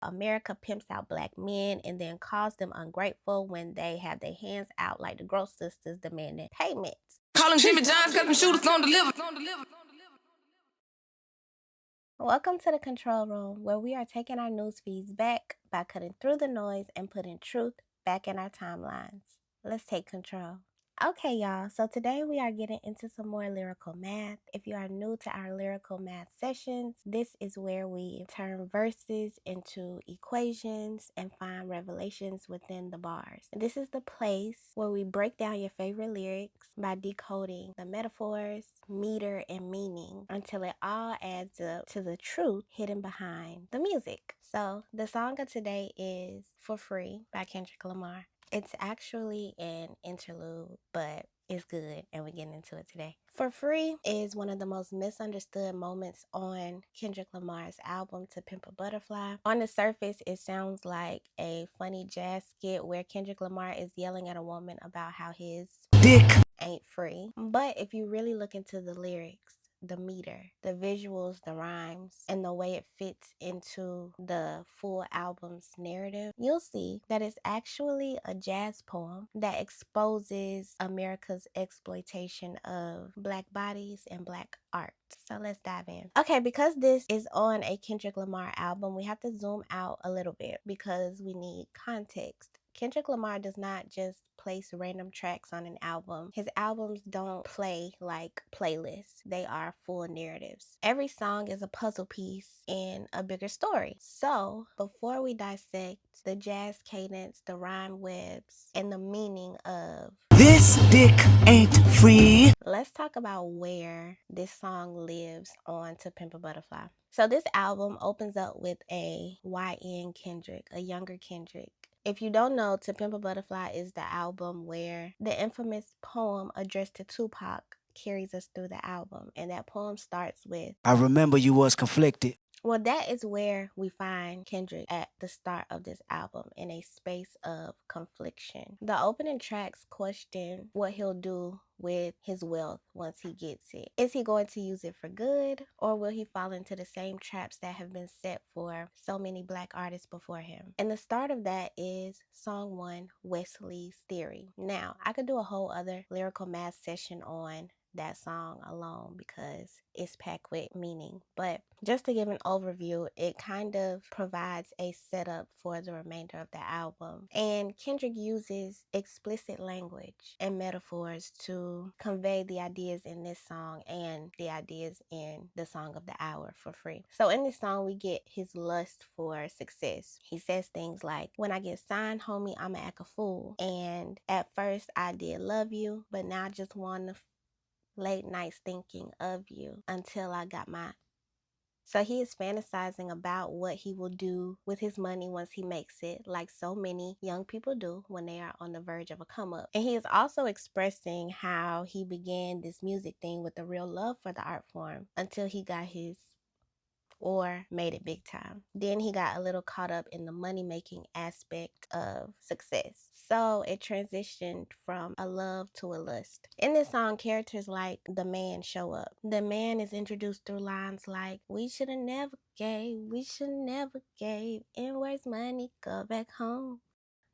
America pimps out black men and then calls them ungrateful when they have their hands out like the Gross sisters demanding payments. Calling Jimmy John's got them shooters on deliver. Welcome to the control room, where we are taking our news feeds back by cutting through the noise and putting truth back in our timelines. Let's take control. Okay, y'all, so today we are getting into some more lyrical math. If you are new to our lyrical math sessions, this is where we turn verses into equations and find revelations within the bars. This is the place where we break down your favorite lyrics by decoding the metaphors, meter, and meaning until it all adds up to the truth hidden behind the music. So the song of today is For Free by Kendrick Lamar. It's actually an interlude, but it's good, and we're getting into it today. For Free is one of the most misunderstood moments on Kendrick Lamar's album To Pimp a Butterfly. On the surface, it sounds like a funny jazz skit where Kendrick Lamar is yelling at a woman about how his dick ain't free. But if you really look into the lyrics, the meter, the visuals, the rhymes, and the way it fits into the full album's narrative, you'll see that it's actually a jazz poem that exposes America's exploitation of Black bodies and Black art. So let's dive in. Okay, because this is on a Kendrick Lamar album, we have to zoom out a little bit because we need context. Kendrick Lamar does not just place random tracks on an album. His albums don't play like playlists. They are full narratives. Every song is a puzzle piece in a bigger story. So before we dissect the jazz cadence, the rhyme webs, and the meaning of "This dick ain't free," let's talk about where this song lives on To Pimp a Butterfly. So this album opens up with a YN Kendrick, a younger Kendrick. If you don't know, To Pimp a Butterfly is the album where the infamous poem addressed to Tupac carries us through the album. And that poem starts with, "I remember you was conflicted." Well, that is where we find Kendrick at the start of this album, in a space of confliction. The opening tracks question what he'll do with his wealth once he gets it. Is he going to use it for good, or will he fall into the same traps that have been set for so many Black artists before him? And the start of that is song 1, Wesley's Theory. Now, I could do a whole other lyrical math session on that song alone because it's packed with meaning, but just to give an overview, it kind of provides a setup for the remainder of the album. And Kendrick uses explicit language and metaphors to convey the ideas in this song and the ideas in the song of the hour, For Free. So in this song, we get his lust for success. He says things like, "When I get signed, homie, I'ma act a fool. And at first I did love you, but now I just wanna late nights thinking of you until I got my..." So he is fantasizing about what he will do with his money once he makes it, like so many young people do when they are on the verge of a come up. And he is also expressing how he began this music thing with a real love for the art form until he got his, or made it big time. Then he got a little caught up in the money-making aspect of success. So it transitioned from a love to a lust. In this song, characters like the man show up. The man is introduced through lines like, "We should have never gave, we should never gave, and where's money, go back home.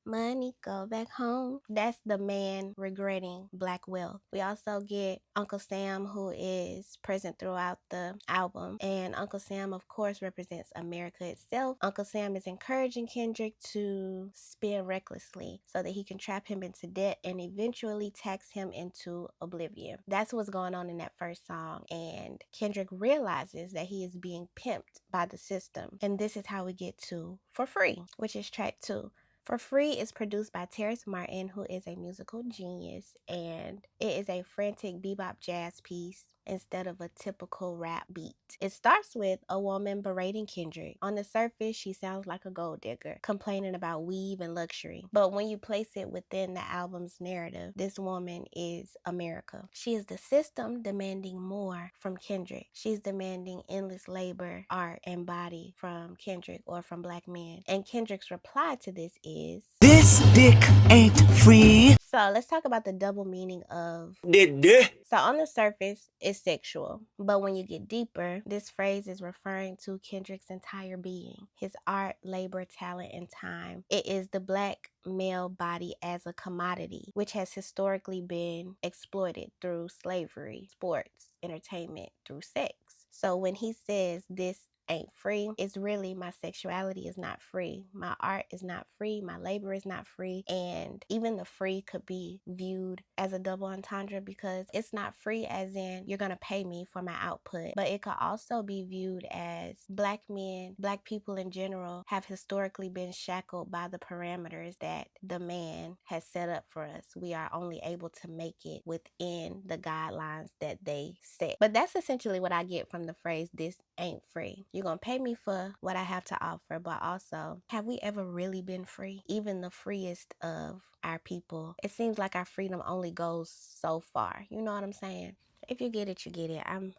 Money, go back home." That's the man regretting Black wealth. We also get Uncle Sam, who is present throughout the album. And Uncle Sam, of course, represents America itself. Uncle Sam is encouraging Kendrick to spend recklessly so that he can trap him into debt and eventually tax him into oblivion. That's what's going on in that first song. And Kendrick realizes that he is being pimped by the system. And this is how we get to For Free, which is track 2. For Free is produced by Terrace Martin, who is a musical genius, and it is a frantic bebop jazz piece instead of a typical rap beat. It starts with a woman berating Kendrick. On the surface, she sounds like a gold digger, complaining about weave and luxury. But when you place it within the album's narrative, this woman is America. She is the system demanding more from Kendrick. She's demanding endless labor, art, and body from Kendrick or from Black men. And Kendrick's reply to this is, "This dick ain't free." So let's talk about the double meaning of so on the surface, it's sexual, but when you get deeper, this phrase is referring to Kendrick's entire being, his art, labor, talent, and time. It is the black male body as a commodity, which has historically been exploited through slavery, sports, entertainment, through sex. So when he says this ain't free, it's really my sexuality is not free, my art is not free, my labor is not free, and even the free could be viewed as a double entendre because it's not free as in you're gonna pay me for my output, but it could also be viewed as black men, black people in general have historically been shackled by the parameters that the man has set up for us. We are only able to make it within the guidelines that they set. But that's essentially what I get from the phrase, this ain't free. You're gonna pay me for what I have to offer, but also, have we ever really been free? Even the freest of our people, it seems like our freedom only goes so far. You know what I'm saying? If you get it, you get it. I'm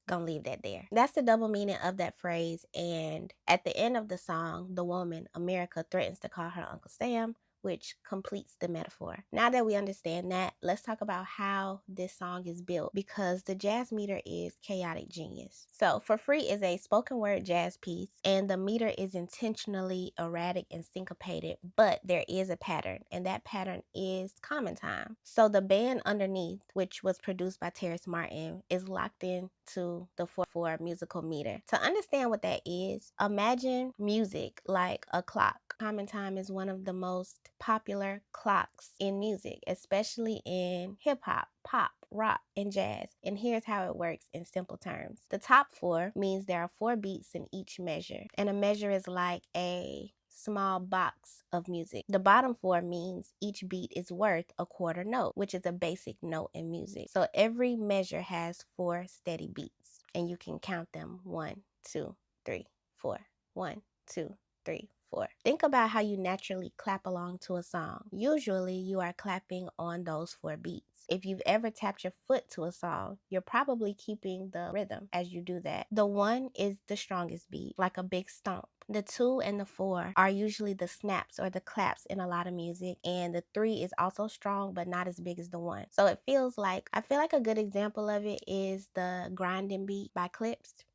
gonna leave that there. That's the double meaning of that phrase. And at the end of the song, the woman, America, threatens to call her Uncle Sam, which completes the metaphor. Now that we understand that, let's talk about how this song is built, because the jazz meter is chaotic genius. So For Free is a spoken word jazz piece, and the meter is intentionally erratic and syncopated, but there is a pattern, and that pattern is common time. So the band underneath, which was produced by Terrace Martin, is locked into the 4/4 musical meter. To understand what that is, imagine music like a clock. Common time is one of the most popular clocks in music, especially in hip hop, pop, rock, and jazz. And here's how it works in simple terms. The top 4 means there are 4 beats in each measure, and a measure is like a small box of music. The bottom 4 means each beat is worth a quarter note, which is a basic note in music. So every measure has 4 steady beats, and you can count them 1, 2, 3, 4. 1, 2, 3, 4. Think about how you naturally clap along to a song. Usually you are clapping on those 4 beats. If you've ever tapped your foot to a song, you're probably keeping the rhythm as you do that. The 1 is the strongest beat, like a big stomp. The 2 and the 4 are usually the snaps or the claps in a lot of music, and the 3 is also strong but not as big as the 1. So I feel like a good example of it is the grinding beat by Clips.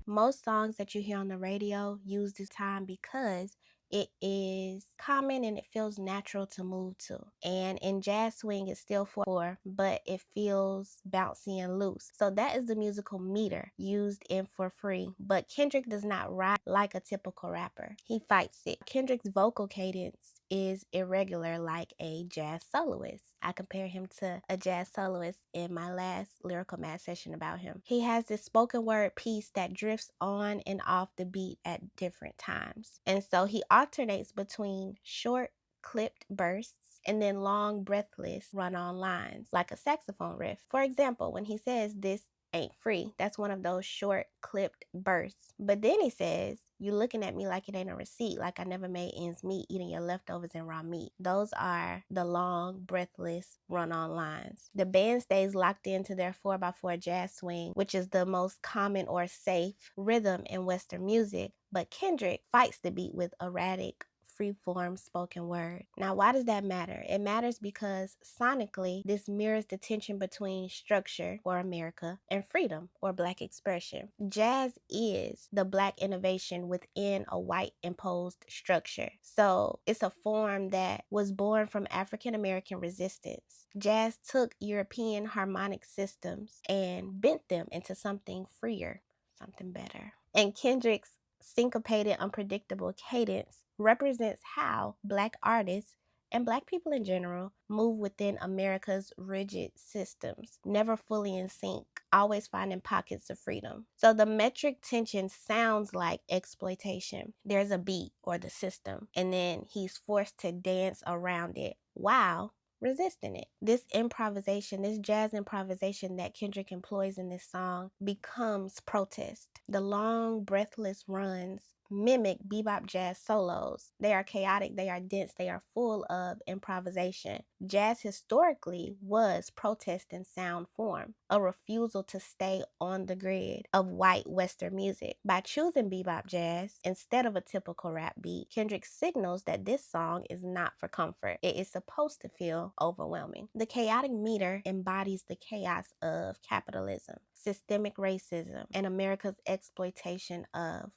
Most songs that you hear on the radio use this time because it is common and it feels natural to move to. And in jazz swing, it's still 4/4, but it feels bouncy and loose. So that is the musical meter used in For Free. But Kendrick does not rap like a typical rapper. He fights it. Kendrick's vocal cadence is irregular like a jazz soloist. I compare him to a jazz soloist in my last Lyrical Math session about him. He has this spoken word piece that drifts on and off the beat at different times. And so he alternates between short, clipped bursts and then long, breathless run-on lines, like a saxophone riff. For example, when he says this ain't free, that's one of those short, clipped bursts. But then he says, you looking at me like it ain't a receipt, like I never made ends meet, eating your leftovers and raw meat. Those are the long, breathless run-on lines. The band stays locked into their 4/4 jazz swing, which is the most common or safe rhythm in Western music, but Kendrick fights the beat with erratic, free-form spoken word. Now, why does that matter? It matters because sonically, this mirrors the tension between structure, or America, and freedom, or Black expression. Jazz is the Black innovation within a white imposed structure. So it's a form that was born from African American resistance. Jazz took European harmonic systems and bent them into something freer, something better. And Kendrick's syncopated, unpredictable cadence represents how Black artists and Black people in general move within America's rigid systems, never fully in sync, always finding pockets of freedom. So the metric tension sounds like exploitation. There's a beat or the system, and then he's forced to dance around it. Wow. Resisting it. This improvisation, this jazz improvisation that Kendrick employs in this song becomes protest. The long, breathless runs mimic bebop jazz solos. They are chaotic, they are dense, they are full of improvisation. Jazz historically was protest in sound form, a refusal to stay on the grid of white Western music. By choosing bebop jazz instead of a typical rap beat, Kendrick signals that this song is not for comfort. It is supposed to feel overwhelming. The chaotic meter embodies the chaos of capitalism, systemic racism, and America's exploitation of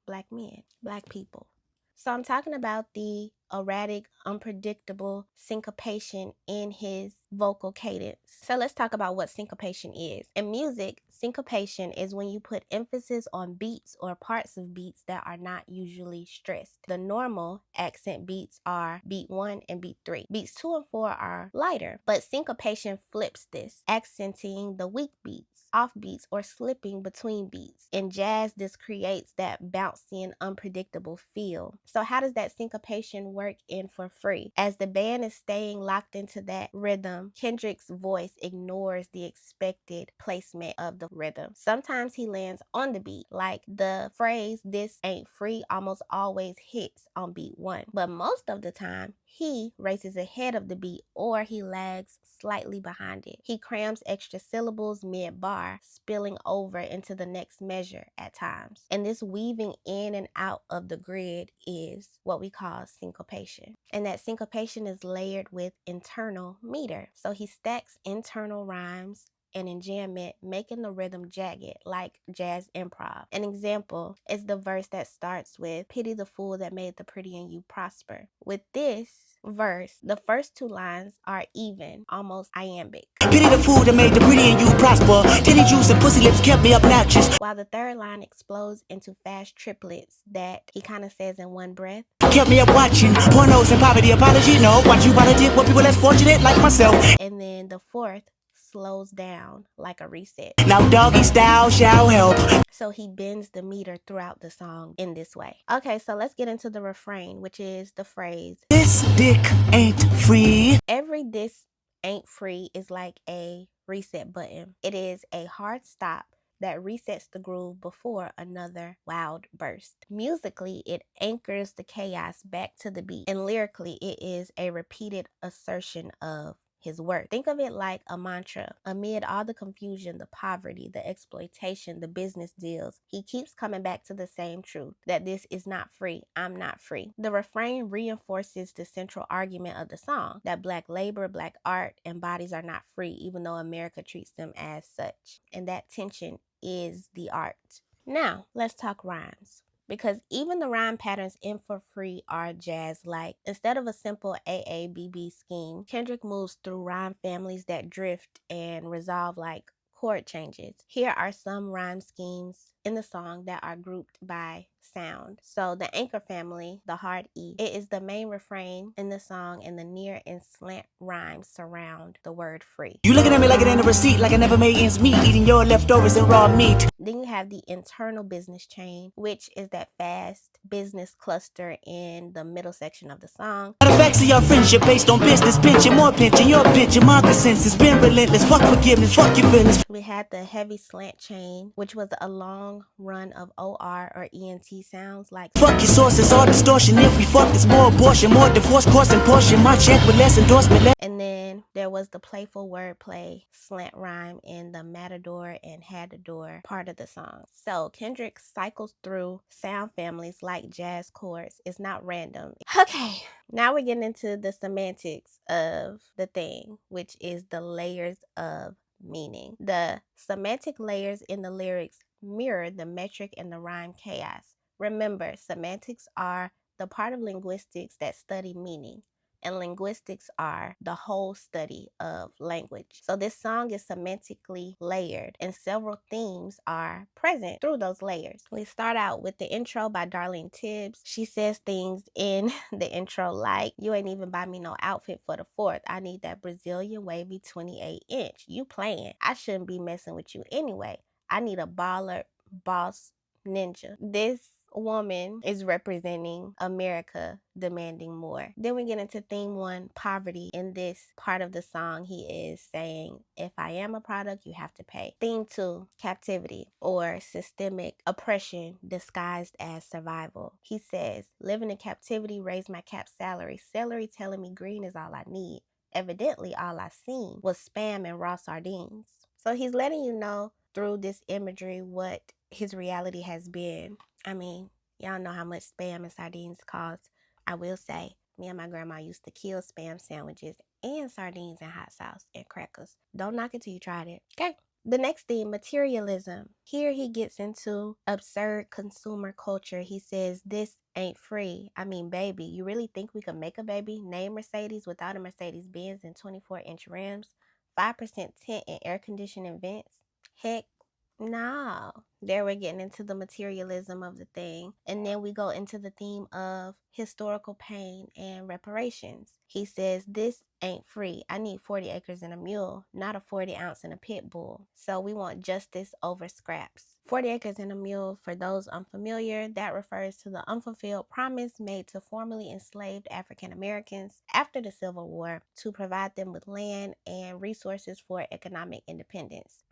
Black men, Black people. So I'm talking about the erratic, unpredictable syncopation in his vocal cadence. So let's talk about what syncopation is. In music, syncopation is when you put emphasis on beats or parts of beats that are not usually stressed. The normal accent beats are beat 1 and beat 3. Beats 2 and 4 are lighter, but syncopation flips this, accenting the weak beats, off beats, or slipping between beats. In jazz, this creates that bouncy and unpredictable feel. So how does that syncopation work in for free? As the band is staying locked into that rhythm, Kendrick's voice ignores the expected placement of the rhythm. Sometimes he lands on the beat, like the phrase "this ain't free" almost always hits on beat 1, but most of the time he races ahead of the beat or he lags slightly behind it. He crams extra syllables mid-bar, spilling over into the next measure at times. And this weaving in and out of the grid is what we call syncopation. And that syncopation is layered with internal meter. So he stacks internal rhymes and enjambment, making the rhythm jagged like jazz improv. An example is the verse that starts with "Pity the fool that made the pretty and you prosper." With this verse, the first 2 lines are even, almost iambic. Pity the fool that made the pretty and you prosper. Titty juice and pussy lips kept me obnoxious. While the third line explodes into fast triplets that he kind of says in one breath. Kept me up watching pornos and poverty apology. No, watch you politic with people less fortunate like myself. And then the fourth slows down like a reset. Now doggy style shall help. So he bends the meter throughout the song in this way. Okay, so let's get into the refrain, which is the phrase, "This dick ain't free." Every "this ain't free" is like a reset button. It is a hard stop that resets the groove before another wild burst. Musically, it anchors the chaos back to the beat, and lyrically, it is a repeated assertion of his worth. Think of it like a mantra. Amid all the confusion, the poverty, the exploitation, the business deals, he keeps coming back to the same truth, that this is not free. I'm not free. The refrain reinforces the central argument of the song, that Black labor, Black art, and bodies are not free, even though America treats them as such. And that tension is the art. Now, let's talk rhymes. Because even the rhyme patterns in For Free are jazz-like. Instead of a simple AABB scheme, Kendrick moves through rhyme families that drift and resolve like chord changes. Here are some rhyme schemes in the song that are grouped by sound. So the anchor family, the hard E, it is the main refrain in the song, and the near and slant rhymes surround the word free. You looking at me like it ain't a receipt, like I never made ends meet, eating your leftovers and raw meat. Then you have the internal business chain, which is that fast business cluster in the middle section of the song. The facts of your friendship based on business, pinching more pinching, your pinching, my consensus been relentless. Fuck forgiveness, fuck your feelings. We had the heavy slant chain, which was a long run of OR or ENT sounds like fuck your sources, all distortion. If we fuck, there's more abortion, more divorce, course and portion. My check with less endorsement. And then there was the playful wordplay slant rhyme in the matador and hadador part of the song. So Kendrick cycles through sound families like jazz chords. It's not random. Okay, now we're getting into the semantics of the thing, which is the layers of meaning. The semantic layers in the lyrics mirror the metric and the rhyme chaos. Remember, semantics are the part of linguistics that study meaning, and linguistics are the whole study of language. So this song is semantically layered, and several themes are present through those layers. We start out with the intro by Darlene Tibbs. She says things in the intro like, "You ain't even buy me no outfit for the 4th. I need that Brazilian wavy 28-inch. You playing. I shouldn't be messing with you anyway. I need a baller boss ninja." This woman is representing America demanding more. Then we get into theme 1, poverty. In this part of the song, he is saying, if I am a product, you have to pay. Theme 2, captivity, or systemic oppression disguised as survival. He says, living in captivity raised my cap salary. Celery telling me green is all I need. Evidently, all I seen was spam and raw sardines. So he's letting you know through this imagery what his reality has been. I mean, y'all know how much spam and sardines cost. I will say, me and my grandma used to kill spam sandwiches and sardines and hot sauce and crackers. Don't knock it till you tried it. Okay. The next theme, materialism. Here he gets into absurd consumer culture. He says, this ain't free. I mean, baby, you really think we could make a baby? Name Mercedes without a Mercedes Benz and 24-inch rims? 5% tint and air conditioning vents? Heck no. There we're getting into the materialism of the thing. And then we go into the theme of historical pain and reparations. He says, this ain't free. I need 40 acres and a mule, not a 40 ounce and a pit bull. So we want justice over scraps. 40 acres and a mule, for those unfamiliar, that refers to the unfulfilled promise made to formerly enslaved African Americans after the Civil War to provide them with land and resources for economic independence.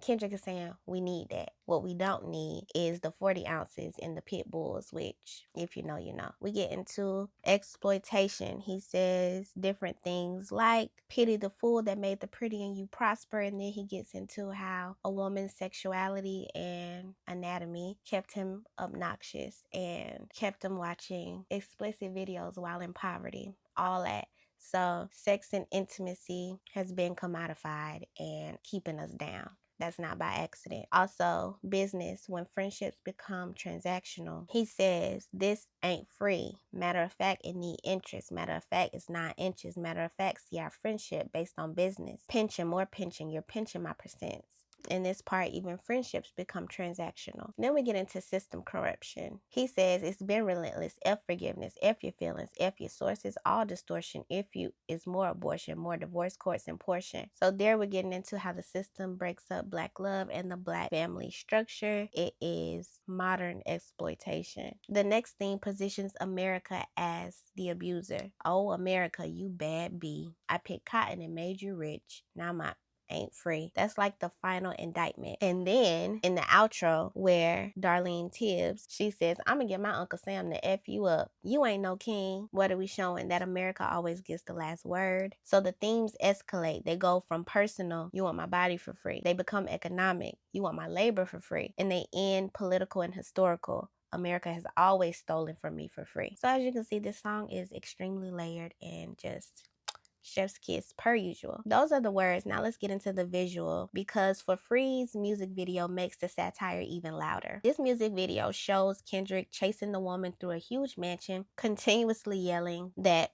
Kendrick is saying we need that. What we don't need is the 40 ounces in the pit bulls, which, if you know, you know. We get into exploitation. He says different things like pity the fool that made the pretty and you prosper. And then he gets into how a woman's sexuality and anatomy kept him obnoxious and kept him watching explicit videos while in poverty. All that. So sex and intimacy has been commodified and keeping us down. That's not by accident. Also, business, when friendships become transactional. He says, this ain't free. Matter of fact, it need interest. Matter of fact, it's 9 inches. Matter of fact, see our friendship based on business. Pension, more pension. You're pinching my percents. In this part, even friendships become transactional. Then we get into system corruption. He says it's been relentless. F forgiveness, F your feelings, F your sources, all distortion. If you is more abortion, more divorce courts and portion. So there we're getting into how the system breaks up Black love and the Black family structure. It is modern exploitation. The next thing positions America as the abuser. Oh, America, you bad bee. I picked cotton and made you rich. Now my ain't free. That's like the final indictment. And then in the outro where Darlene Tibbs, she says, I'm gonna get my Uncle Sam to F you up. You ain't no king. What are we showing? That America always gets the last word. So the themes escalate. They go from personal, you want my body for free. They become economic, you want my labor for free. And they end political and historical. America has always stolen from me for free. So as you can see, this song is extremely layered and just chef's kiss per usual. Those are the words. Now let's get into the visual, because For Free's music video makes the satire even louder. This music video shows Kendrick chasing the woman through a huge mansion, continuously yelling that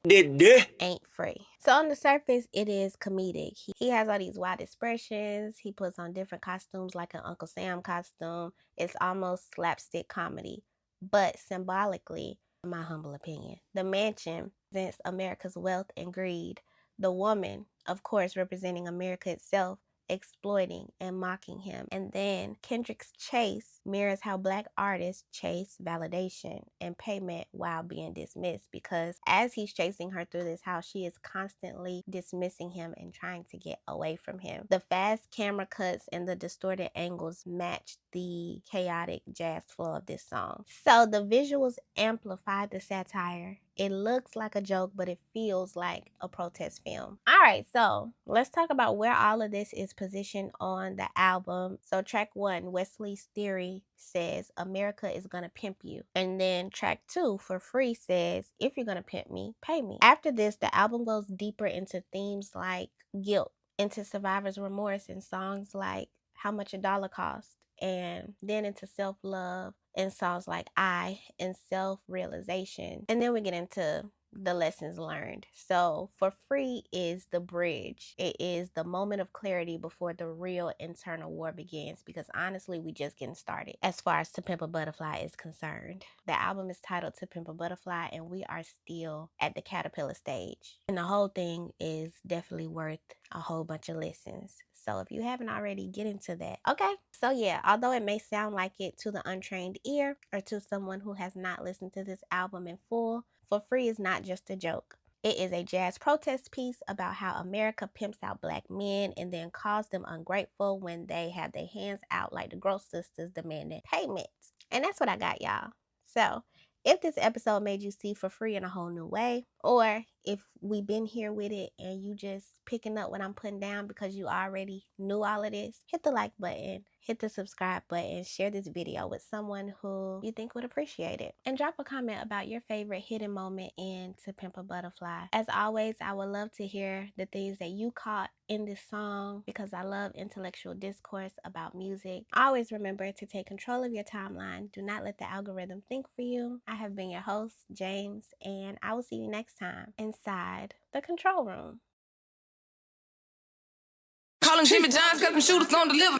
ain't free. So on the surface, it is comedic. He has all these wild expressions. He puts on different costumes like an Uncle Sam costume. It's almost slapstick comedy. But symbolically, in my humble opinion, the mansion represents America's wealth and greed. The woman, of course, representing America itself, exploiting and mocking him. And then Kendrick's chase mirrors how Black artists chase validation and payment while being dismissed, because as he's chasing her through this house, she is constantly dismissing him and trying to get away from him. The fast camera cuts and the distorted angles match the chaotic jazz flow of this song. So the visuals amplify the satire. It looks like a joke, but it feels like a protest film. All right, so let's talk about where all of this is positioned on the album. So track 1, Wesley's Theory, says, America is gonna pimp you. And then track 2, For Free, says, if you're gonna pimp me, pay me. After this, the album goes deeper into themes like guilt, into survivor's remorse, and songs like How Much a Dollar Cost, and then into self-love and songs like I and self-realization. And then we get into the lessons learned. So For Free is the bridge. It is the moment of clarity before the real internal war begins, because honestly, we just getting started as far as To Pimp a Butterfly is concerned. The album is titled To Pimp a Butterfly, and we are still at the caterpillar stage. And the whole thing is definitely worth a whole bunch of listens. So if you haven't already, get into that. Okay, so yeah, although it may sound like it to the untrained ear or to someone who has not listened to this album in full, For Free is not just a joke. It is a jazz protest piece about how America pimps out black men and then calls them ungrateful when they have their hands out like the Gross Sisters demanding payments. And that's what I got, y'all. So if this episode made you see For Free in a whole new way, or if we've been here with it and you just picking up what I'm putting down because you already knew all of this, hit the like button, hit the subscribe button, share this video with someone who you think would appreciate it, and drop a comment about your favorite hidden moment in To Pimp a Butterfly. As always, I would love to hear the things that you caught in this song, because I love intellectual discourse about music. Always remember to take control of your timeline. Do not let the algorithm think for you. I have been your host, Jaimsss, and I will see you next time inside the control room. Calling Jimmy John's got them shooters on deliver.